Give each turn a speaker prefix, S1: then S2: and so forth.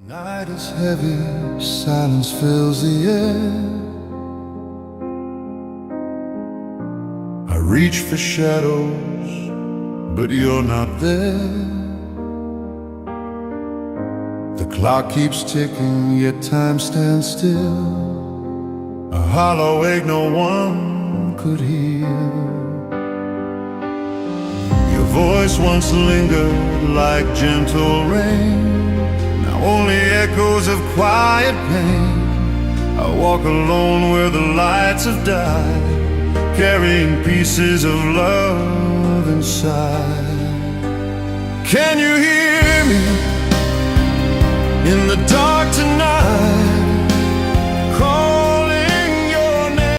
S1: Night is heavy, silence fills the air. I reach for shadows, but you're not there. The clock keeps ticking, yet time stands still. A hollow ache no one could hear. Your voice once lingered like gentle rain, only echoes of quiet pain. I walk alone where the lights have died, carrying pieces of love inside. Can you hear me in the dark tonight?